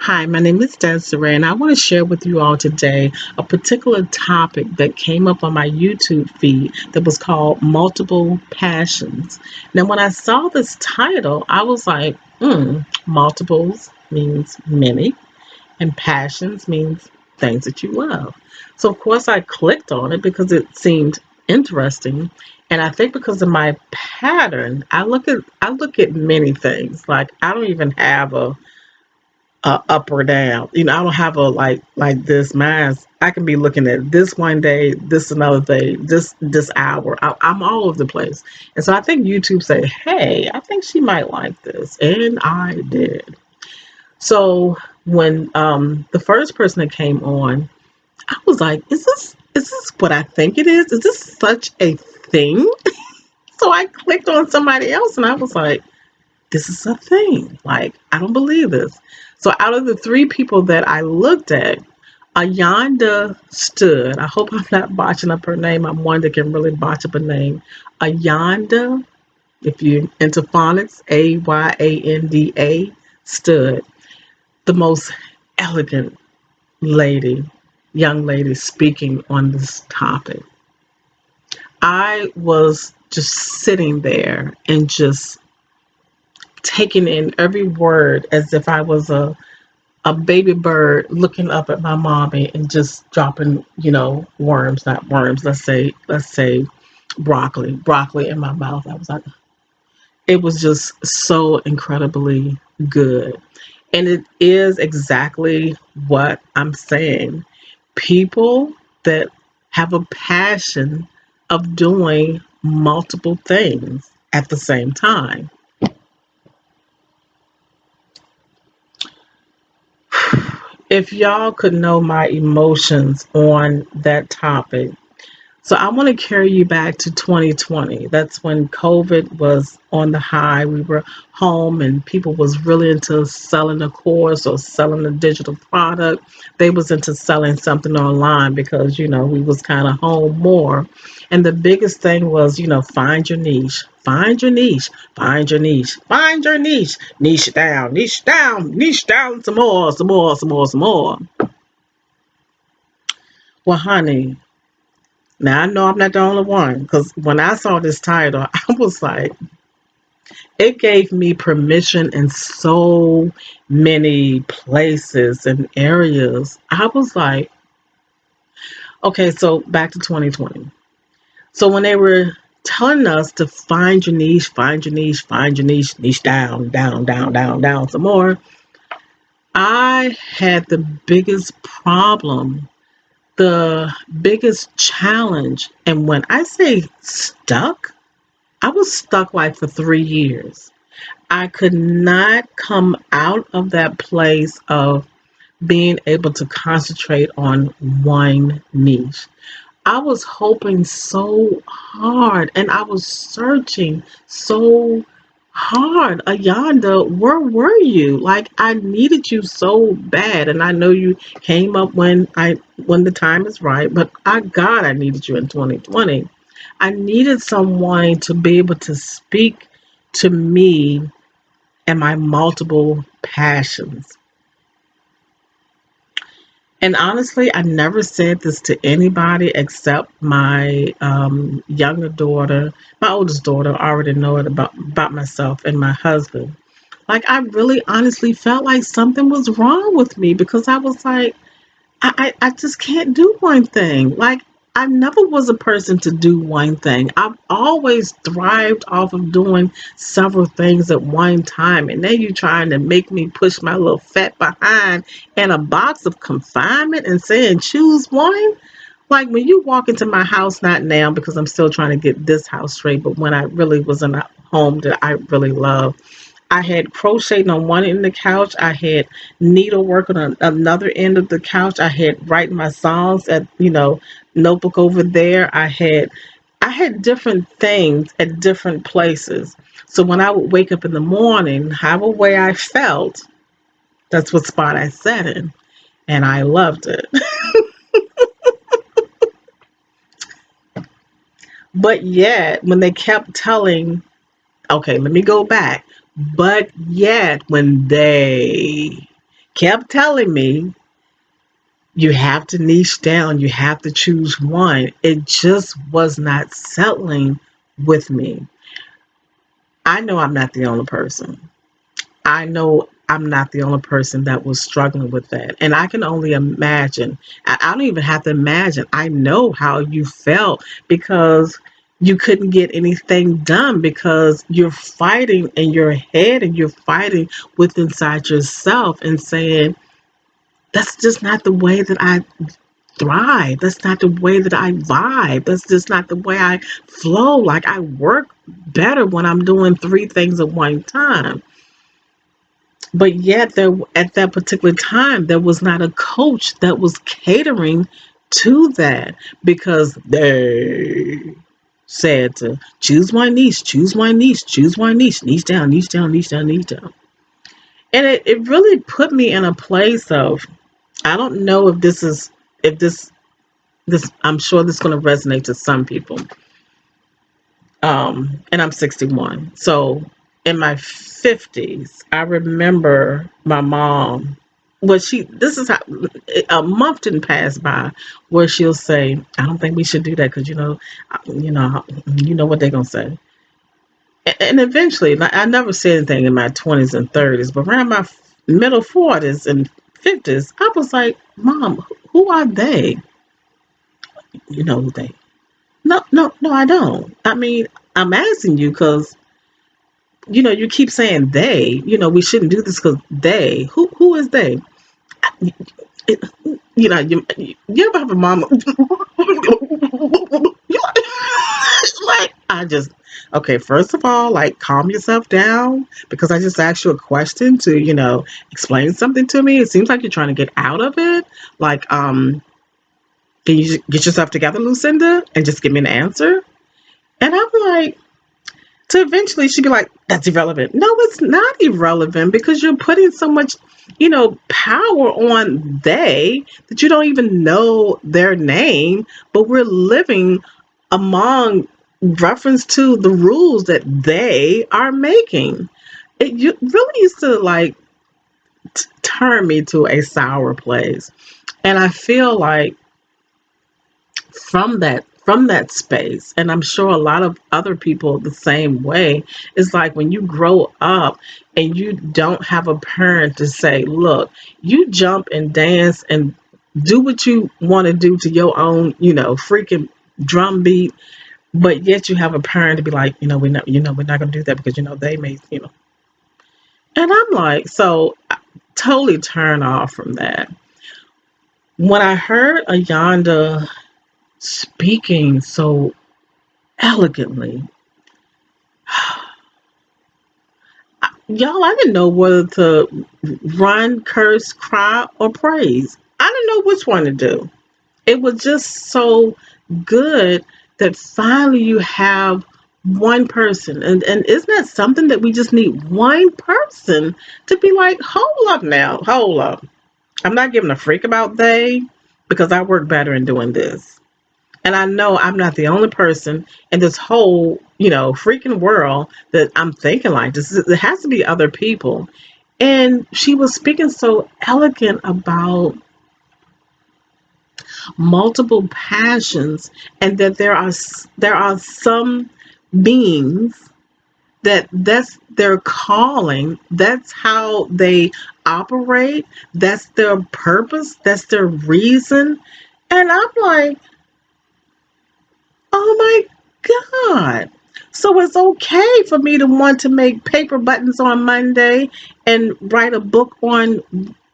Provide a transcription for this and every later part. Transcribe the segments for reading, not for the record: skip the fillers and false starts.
Hi, my name is Desiree, and I want to share with you all today a particular topic that came up on my YouTube feed that was called Multiple Passions. Now, when I saw this title, I was like, multiples means many, and passions means things that you love. So, of course, I clicked on it because it seemed interesting. And I think because of my pattern, I look at many things. Like I don't even have a up or down. I don't have a like this. Mine's I can be looking at this one day, this another day, this hour. I'm all over the place, and so I think YouTube say, "Hey, I think she might like this," and I did. So when the first person that came on, I was like, "Is this what I think it is? Is this such a thing?" So I clicked on somebody else, and I was like, this is a thing. Like, I don't believe this. So out of the three people that I looked at, Ayanda stood. I hope I'm not botching up her name. I'm one that can really botch up a name. Ayanda, if you're into phonics, Ayanda stood. The most elegant young lady speaking on this topic. I was just sitting there and just taking in every word as if I was a baby bird looking up at my mommy and just dropping, worms, not worms, let's say broccoli in my mouth. I was like, it was just so incredibly good. And it is exactly what I'm saying. People that have a passion of doing multiple things at the same time. If y'all could know my emotions on that topic. So I want to carry you back to 2020. That's when COVID was on the high. We were home and people was really into selling a course or selling a digital product. They was into selling something online because, we was kind of home more. And the biggest thing was, find your niche, find your niche, find your niche, find your niche down, niche down, niche down some more, some more, some more, some more. Well, honey, now I know I'm not the only one because when I saw this title, I was like, it gave me permission in so many places and areas. I was like, okay, so back to 2020. So when they were telling us to find your niche, find your niche, find your niche, niche down, down, down, down, down, some more, I had the biggest problem, the biggest challenge. And when I say stuck, I was stuck like for 3 years. I could not come out of that place of being able to concentrate on one niche. I was hoping so hard and I was searching so hard. Ayanda, where were you? Like I needed you so bad and I know you came up when the time is right, but I needed you in 2020. I needed someone to be able to speak to me and my multiple passions. And honestly, I never said this to anybody except my younger daughter. My oldest daughter already know it about myself and my husband. Like I really honestly felt like something was wrong with me because I was like, I just can't do one thing. Like I never was a person to do one thing. I've always thrived off of doing several things at one time. And then you trying to make me push my little fat behind in a box of confinement and saying choose one. Like when you walk into my house, not now because I'm still trying to get this house straight, but when I really was in a home that I really love, I had crocheting on one end of the couch. I had needlework on another end of the couch. I had writing my songs at, notebook over there. I had different things at different places. So when I would wake up in the morning, however way I felt, that's what spot I sat in. And I loved it. But yet, when they kept telling, okay, let me go back. But yet, when they kept telling me, you have to niche down, you have to choose one. It just was not settling with me. I know I'm not the only person. I know I'm not the only person that was struggling with that. And I can only imagine. I don't even have to imagine. I know how you felt because you couldn't get anything done because you're fighting in your head and you're fighting with inside yourself and saying, that's just not the way that I thrive. That's not the way that I vibe. That's just not the way I flow. Like I work better when I'm doing three things at one time. But yet there at that particular time there was not a coach that was catering to that because they said to choose my niche, choose my niche, choose my niche, niche down, niche down, niche down, niche down. And it really put me in a place of I don't know if this is if this I'm sure this is gonna resonate to some people. And I'm 61. So in my 50s, I remember my mom. Well, this is how a month didn't pass by where she'll say, "I don't think we should do that because you know what they're gonna say." And eventually, like, I never said anything in my 20s and 30s, but around my middle 40s and 50s, I was like, "Mom, who are they?" You know who they? No, no, no, I don't. I mean, I'm asking you because you keep saying they. We shouldn't do this because they. Who is they? It, you ever have a mama? Like I just okay. First of all, like calm yourself down because I just asked you a question to explain something to me. It seems like you're trying to get out of it. Like can you get yourself together, Lucinda, and just give me an answer? And I'm like, to eventually she'd be like, that's irrelevant. No, it's not irrelevant because you're putting so much, power on they that you don't even know their name, but we're living among reference to the rules that they are making. Really used to like turn me to a sour place. And I feel like from that space, and I'm sure a lot of other people the same way, is like when you grow up and you don't have a parent to say, look, you jump and dance and do what you want to do to your own freaking drum beat, but yet you have a parent to be like, we're not going to do that because they may. And I'm like, so I totally turn off from that. When I heard Ayanda speaking so elegantly, y'all, I didn't know whether to run, curse, cry, or praise. I didn't know which one to do. It was just so good that finally you have one person. And isn't that something that we just need one person to be like, hold up now, hold up. I'm not giving a freak about they because I work better in doing this. And I know I'm not the only person in this whole, freaking world that I'm thinking like this. There has to be other people. And she was speaking so elegant about multiple passions and that there are some beings that's their calling, that's how they operate, that's their purpose, that's their reason. And I'm like, oh my God. So it's okay for me to want to make paper buttons on Monday and write a book on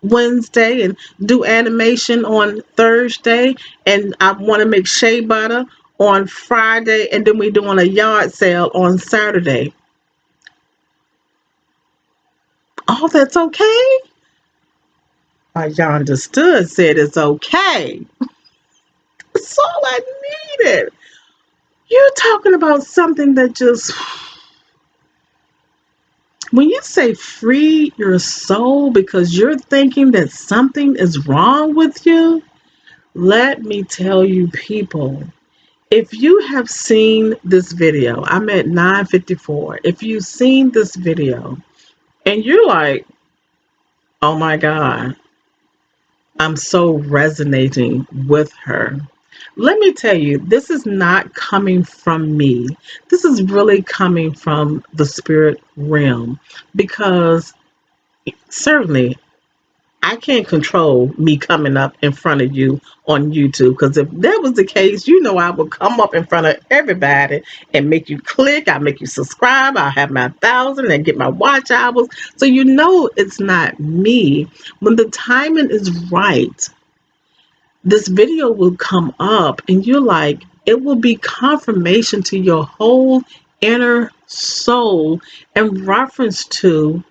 Wednesday and do animation on Thursday, and I want to make shea butter on Friday, and then we're doing a yard sale on Saturday. All that's okay? I understood, said it's okay. That's all I needed. You're talking about something that just when you say free your soul because you're thinking that something is wrong with you, let me tell you, people, if you have seen this video, I'm at 9:54. If you've seen this video and you're like, oh my God, I'm so resonating with her. Let me tell you, this is not coming from me. This is really coming from the spirit realm because certainly I can't control me coming up in front of you on YouTube because if that was the case, you know I would come up in front of everybody and make you click. I'll make you subscribe. I'll have my 1,000 and get my watch hours. So you know it's not me. When the timing is right, this video will come up and you're like, it will be confirmation to your whole inner soul in reference to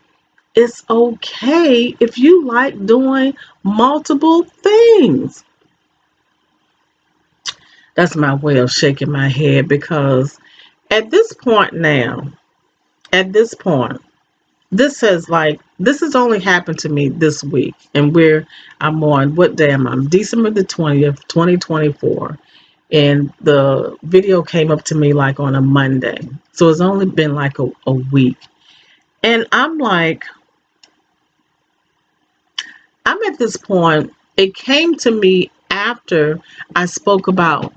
it's okay if you like doing multiple things. That's my way of shaking my head because at this point now, at this point, this has only happened to me this week. And I'm on, what day am I? December the 20th, 2024. And the video came up to me like on a Monday. So it's only been like a week. And I'm at this point, it came to me after I spoke about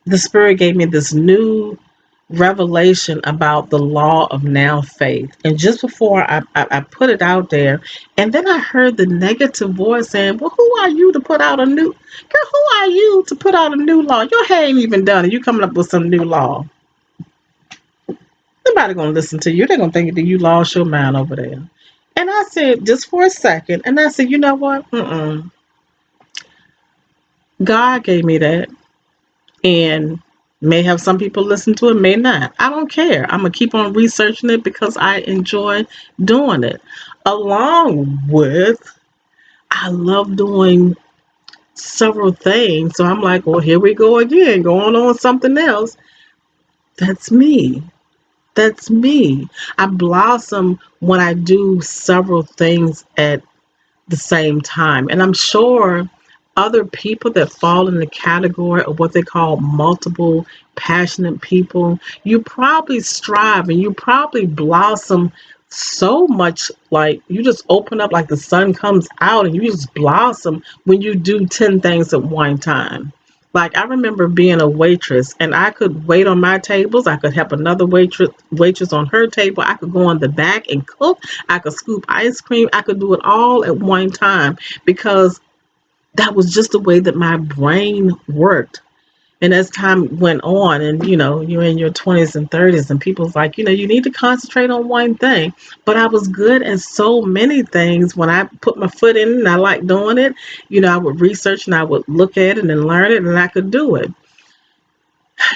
the Spirit gave me this new revelation about the law of now faith. And just before I put it out there, and then I heard the negative voice saying, well, who are you to put out a new, girl, who are you to put out a new law? Your hair ain't even done and you coming up with some new law. Nobody gonna listen to you. They're gonna think that you lost your mind over there. And I said, just for a second, and I said, you know what? God gave me that, and may have some people listen to it, may not. I don't care. I'm gonna keep on researching it because I enjoy doing it. Along with, I love doing several things. So I'm like, well, here we go again, going on something else. That's me. That's me. I blossom when I do several things at the same time. And I'm sure other people that fall in the category of what they call multiple passionate people, you probably strive and you probably blossom so much, like you just open up like the sun comes out and you just blossom when you do 10 things at one time. Like I remember being a waitress and I could wait on my tables. I could help another waitress on her table. I could go on the back and cook. I could scoop ice cream. I could do it all at one time because that was just the way that my brain worked. And as time went on, and you're in your 20s and 30s, and people's like, you need to concentrate on one thing. But I was good at so many things when I put my foot in it and I liked doing it. I would research and I would look at it and learn it and I could do it.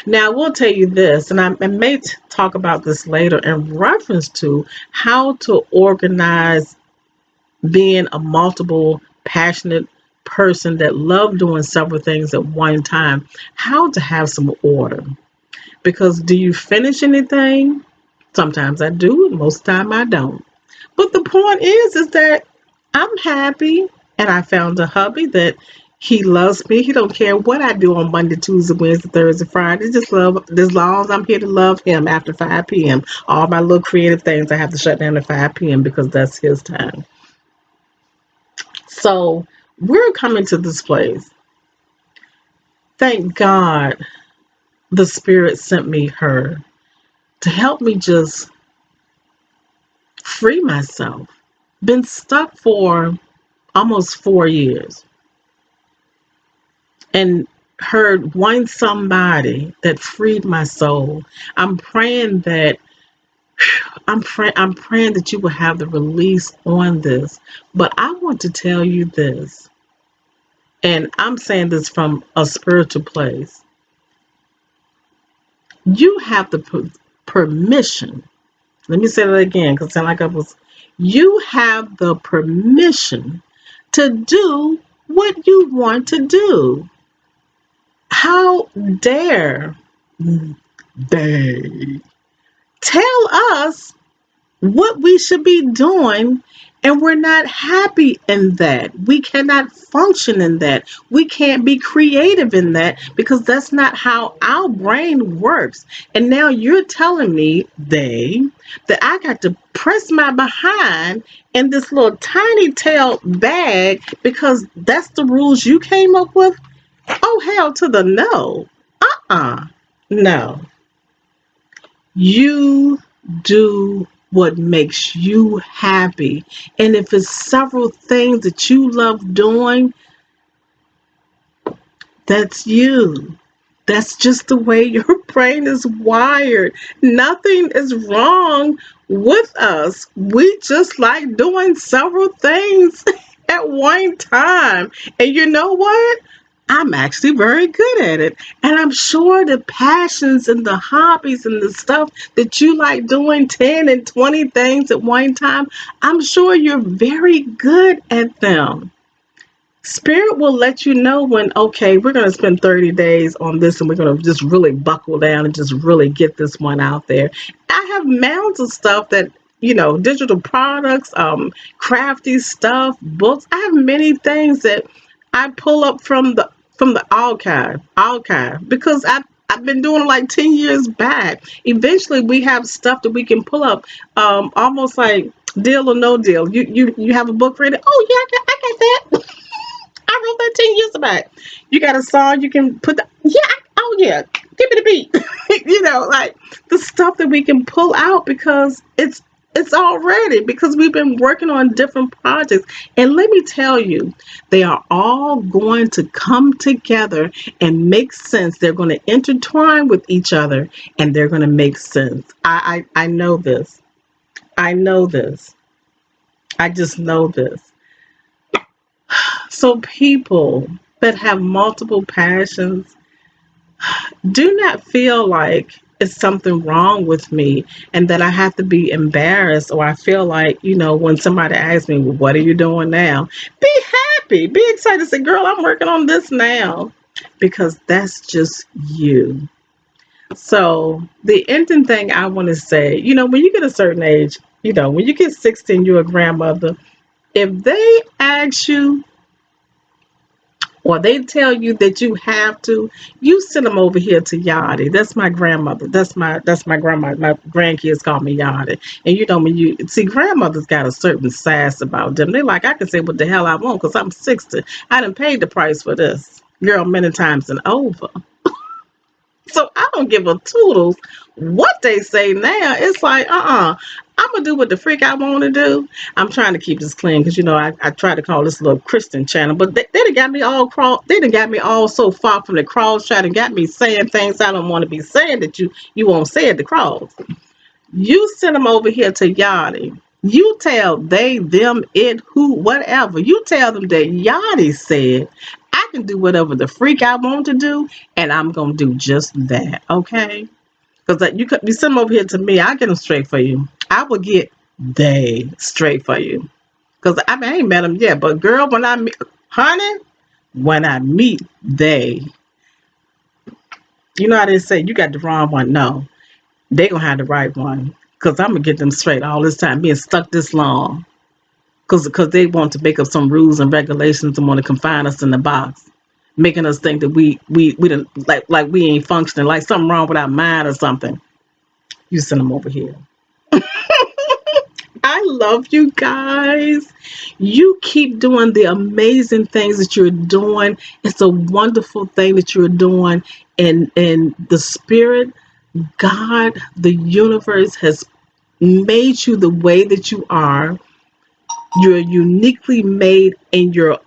Now, I will tell you this, and I may talk about this later in reference to how to organize being a multiple passionate person that love doing several things at one time, how to have some order. Because do you finish anything? Sometimes I do, most of the time I don't. But the point is that I'm happy and I found a hubby that he loves me. He don't care what I do on Monday, Tuesday, Wednesday, Thursday, Friday. Just love as long as I'm here to love him after 5 p.m. All my little creative things I have to shut down at 5 p.m. because that's his time. So we're coming to this place. Thank God the Spirit sent me her to help me just free myself. Been stuck for almost 4 years and heard one somebody that freed my soul. I'm praying that I'm praying that you will have the release on this. But I want to tell you this, and I'm saying this from a spiritual place. You have the permission. Let me say that again because it sounds like you have the permission to do what you want to do. How dare they tell us what we should be doing And we're not happy in that. We cannot function in that. We can't be creative in that because that's not how our brain works. And now you're telling me, that I got to press my behind in this little tiny tail bag because that's the rules you came up with? Oh, hell to the no. Uh-uh. No. You do what makes you happy. And if it's several things that you love doing, that's you. That's just the way your brain is wired. Nothing is wrong with us. We just like doing several things at one time. And you know what? I'm actually very good at it. And I'm sure the passions and the hobbies and the stuff that you like doing 10 and 20 things at one time, I'm sure you're very good at them. Spirit will let you know when, okay, we're going to spend 30 days on this and we're going to just really buckle down and just really get this one out there. I have mounds of stuff that, digital products, crafty stuff, books. I have many things that I pull up from the archive because I've been doing it like 10 years back. Eventually we have stuff that we can pull up, almost like Deal or No Deal. You have a book ready? Oh yeah, I got that. I wrote that 10 years back. You got a song you can put oh yeah, give me the beat. Like the stuff that we can pull out because it's already because we've been working on different projects. And let me tell you, they are all going to come together and make sense. They're going to intertwine with each other and they're going to make sense. I know this. I know this. I just know this. So people that have multiple passions, do not feel like it's something wrong with me and that I have to be embarrassed or I feel like, when somebody asks me, well, what are you doing now? Be happy, be excited, say, girl, I'm working on this now because that's just you. So the ending thing I want to say, when you get a certain age, when you get 16, you're a grandmother. If they ask you or they tell you that you have to, you send them over here to Yachty. That's my grandmother. That's my grandma. My grandkids call me Yachty. And when you see grandmothers got a certain sass about them. They like, I can say what the hell I want because I'm 60. I done paid the price for this. Girl, many times and over. So I don't give a toodles what they say now. It's like, I'm gonna do what the freak I want to do. I'm trying to keep this clean because I try to call this a little Christian channel, but they done got me all They done got me all so far from the cross, trying to got me saying things I don't want to be saying that you won't say at the cross. You send them over here to Yachty. You tell they, them, it, who, whatever. You tell them that Yachty said, I can do whatever the freak I want to do, and I'm going to do just that, okay? Because you send them over here to me, I get them straight for you. I will get they straight for you. Because I ain't met them yet, but girl, honey, when I meet they, you know how they say, you got the wrong one. No, they gonna have the right one because I'm gonna get them straight all this time being stuck this long because they want to make up some rules and regulations and want to confine us in the box, making us think that we don't like we ain't functioning, like something wrong with our mind or something. You send them over here. I love you guys. You keep doing the amazing things that you're doing. It's a wonderful thing that you're doing, and the spirit, God, the universe has made you the way that you are. You're uniquely made in your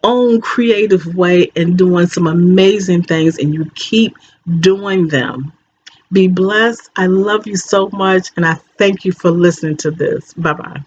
own creative way and doing some amazing things, and you keep doing them. Be blessed. I love you so much, and I thank you for listening to this. Bye bye.